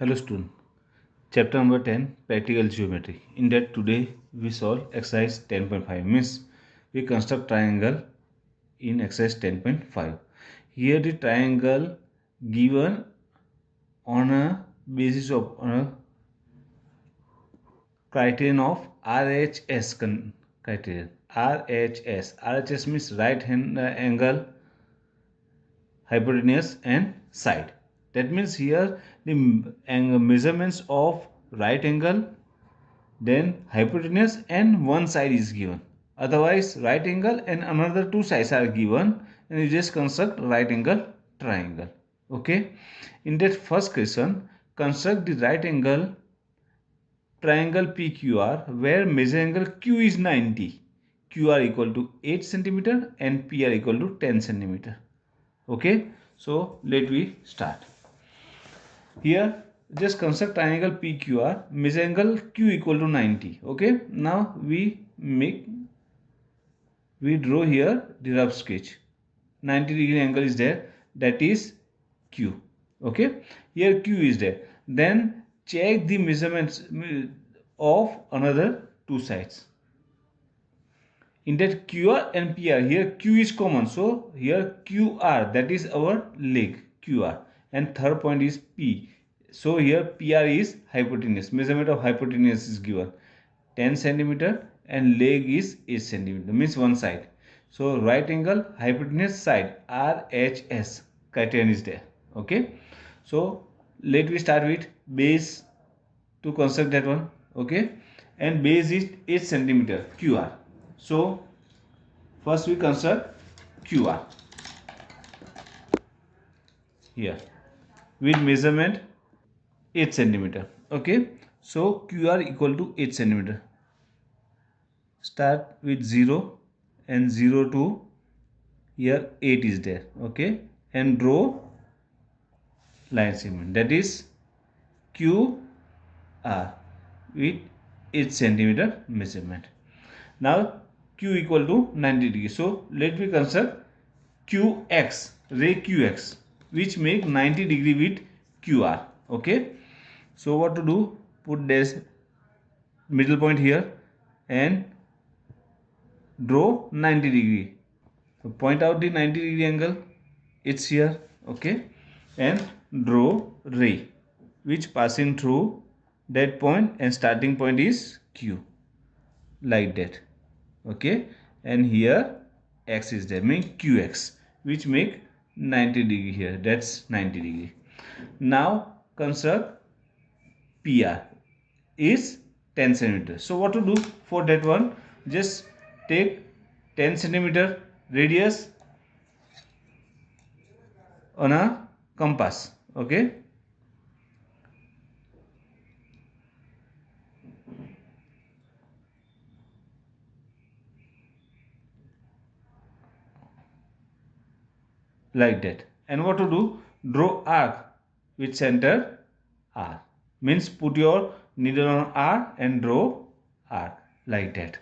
Hello student, chapter number 10 practical geometry. In that today we solve exercise 10.5 means we construct triangle in exercise 10.5. Here the triangle given on a basis of criterion of RHS criterion. RHS means right hand angle, hypotenuse and side. That means here the measurements of right angle, then hypotenuse and one side is given. Otherwise right angle and another two sides are given and you just construct right angle triangle. Okay, in that first question, construct the right angle triangle PQR where measure angle Q is 90, QR equal to 8 cm and PR equal to 10 cm. Okay, so let we start. Here just construct triangle PQR, measure angle Q equal to 90. Okay, now we draw here the rough sketch. 90-degree angle is there, that is Q. Okay, here Q is there. Then check the measurements of another two sides. In that QR and PR, here Q is common, so here QR, that is our leg QR, and third point is P. So here PR is hypotenuse. Measurement of hypotenuse is given 10 cm and leg is 8 cm, means one side. So right angle hypotenuse side RHS criterion is there. Okay, so let we start with base to construct that one. Okay, and base is 8 cm QR. So first we construct QR here with measurement 8 cm. Okay, so QR equal to 8 cm. Start with 0 and 0 to here 8 is there. Okay, and draw line segment, that is QR with 8 cm measurement. Now Q equal to 90 degree. So let me construct QX, ray QX, which make 90 degree with QR. Okay, so what to do? Put this middle point here and draw 90 degree. So point out the 90 degree angle, it's here. Okay, and draw ray which passing through that point and starting point is Q, like that. Okay, and here X is there, mean QX, which make 90 degree here, that's 90 degree. Now construct PR is 10 centimeter. So what to do for that one? Just take 10 centimeter radius on a compass. Okay, like that. And what to do? Draw arc with center R. Means put your needle on R and draw arc like that.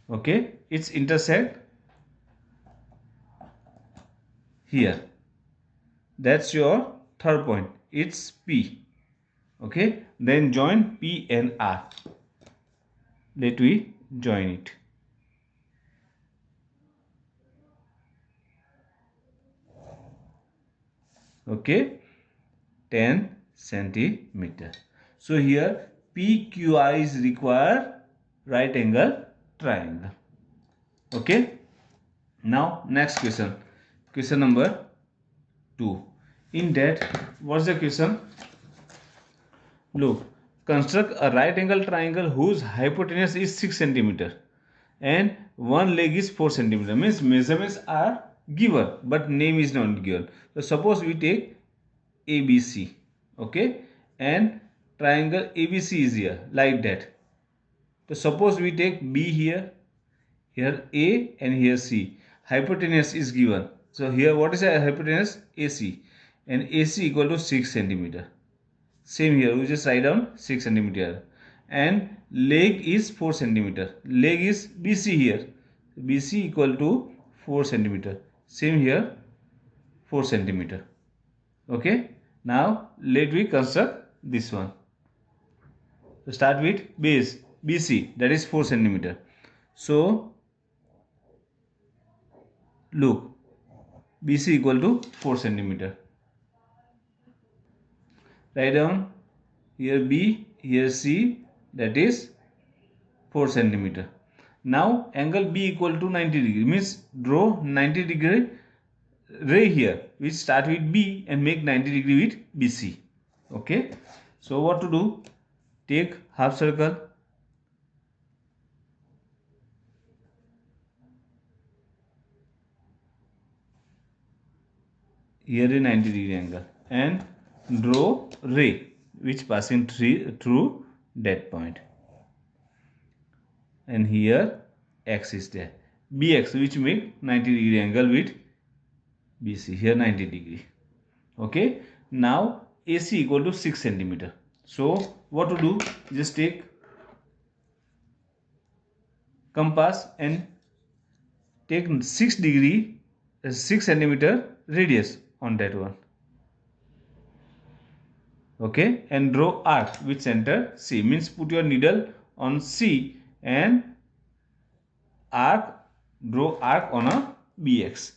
Okay, it's intersect here. That's your third point. It's P. Okay, then join P and R. Let we join it. Okay, 10 centimeter. So here PQR is required right angle triangle. Okay, now next question. Question number 2. In that, what's the question? Look, construct a right angle triangle whose hypotenuse is 6 centimeter and one leg is 4 centimeter. Means measurements are given but name is not given. So suppose we take ABC. Okay, and triangle ABC is here like that. So suppose we take B here, here A and here C. Hypotenuse is given. So here what is the hypotenuse? AC, and AC equal to 6 centimeter. Same here, we just write down 6 centimeter. And leg is 4 centimeter. Leg is BC here. BC equal to 4 centimeter. Same here, 4 centimeter. Okay. Now let me construct this one. So start with base BC, that is 4 centimeter. So look, BC equal to 4 centimeter. Write down here B, here C, that is 4 centimeter. Now angle B equal to 90 degree, means draw 90 degree ray here which start with B and make 90 degree with BC. Okay, so what to do? Take half circle, here a 90 degree angle, and draw ray which passing through that point, and here X is there, BX which make 90 degree angle with BC, here 90 degree. Okay, now AC equal to 6 centimeter. So what to do? Just take compass and take 6 degree 6 centimeter radius on that one. Okay, and draw arc with center C, means put your needle on C and draw arc on a BX.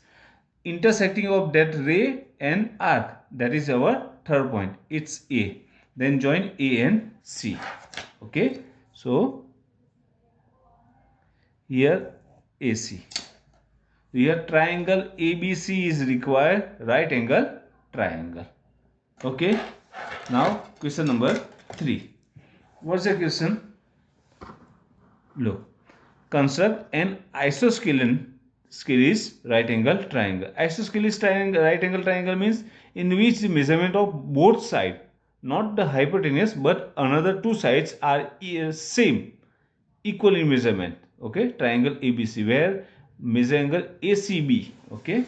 Intersecting of that ray and arc, that is our third point, it's A. Then join A and C. Okay, so here AC. Here triangle ABC is required, right angle triangle. Okay, now question number 3. What's the question? Look, construct an isosceles right angle triangle. Isosceles triangle, right angle triangle means in which the measurement of both sides, not the hypotenuse but another two sides are same, equal in measurement. Okay, triangle ABC, where measure angle ACB. Okay,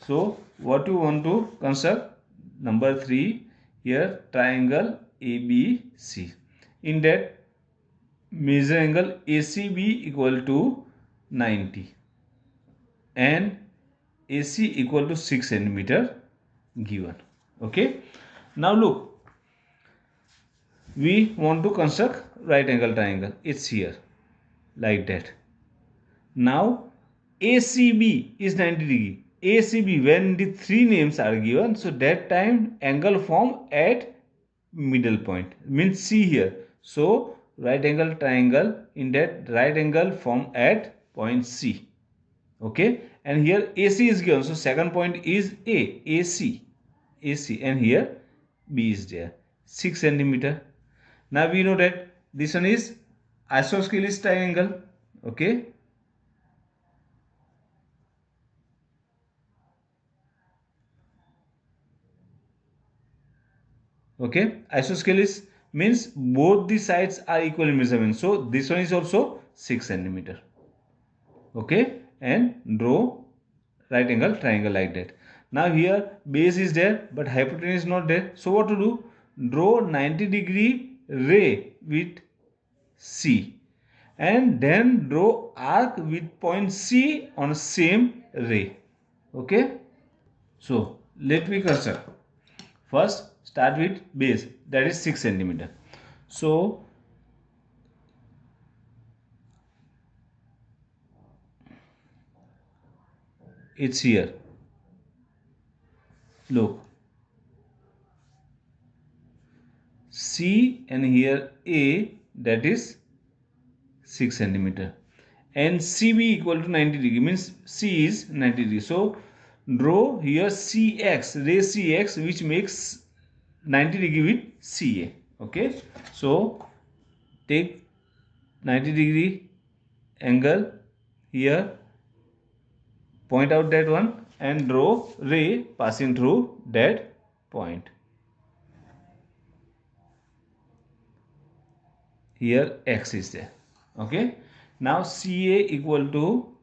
so what you want to construct? Number 3 here, triangle ABC. In that, measure angle ACB equal to 90 and AC equal to 6 centimeter given. Okay, now look, we want to construct right angle triangle. It's here like that. Now ACB is 90 degree. ACB, when the three names are given, so that time angle form at middle point, means C here. So right angle triangle, in that right angle form at point C. Okay, and here AC is given, so second point is AC, and here B is there, 6 centimeter. Now we know that this one is isosceles triangle. Okay, isosceles means both the sides are equal in measurement, so this one is also 6 centimeter. Okay, and draw right angle triangle like that. Now here base is there but hypotenuse is not there, so what to do? Draw 90 degree ray with C and then draw arc with point C on same ray. Okay, so let me construct. First start with base, that is 6 centimeter. So it's here. Look, C and here A, that is 6 centimeter, and CB equal to 90 degree, means C is 90 degree. So draw here CX, ray CX, which makes 90 degree with CA. Okay, so take 90 degree angle here, point out that one and draw ray passing through that point. Here X is there. Okay, now CA equal to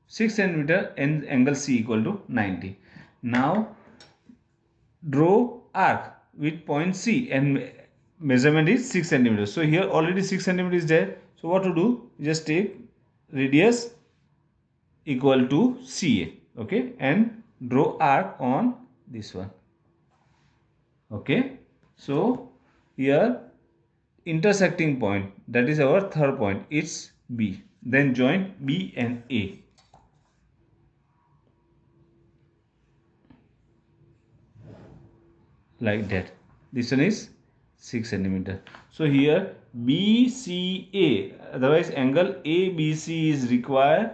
6 centimeter and angle C equal to 90. Now draw arc with point C and measurement is 6 centimeter. So here already 6 centimeter is there. So what to do? Just take radius equal to CA. Okay, and draw arc on this one. Okay, so here intersecting point, that is our third point, it's B. Then join B and A like that. This one is 6 centimeter. So here BCA, otherwise angle ABC is required.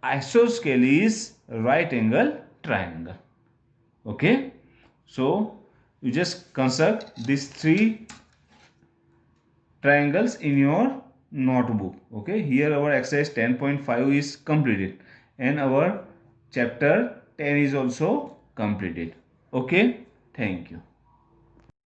Isoscale is right angle triangle. Okay, so you just construct these three triangles in your notebook. Okay, here our exercise 10.5 is completed and our chapter 10 is also completed. Okay, thank you.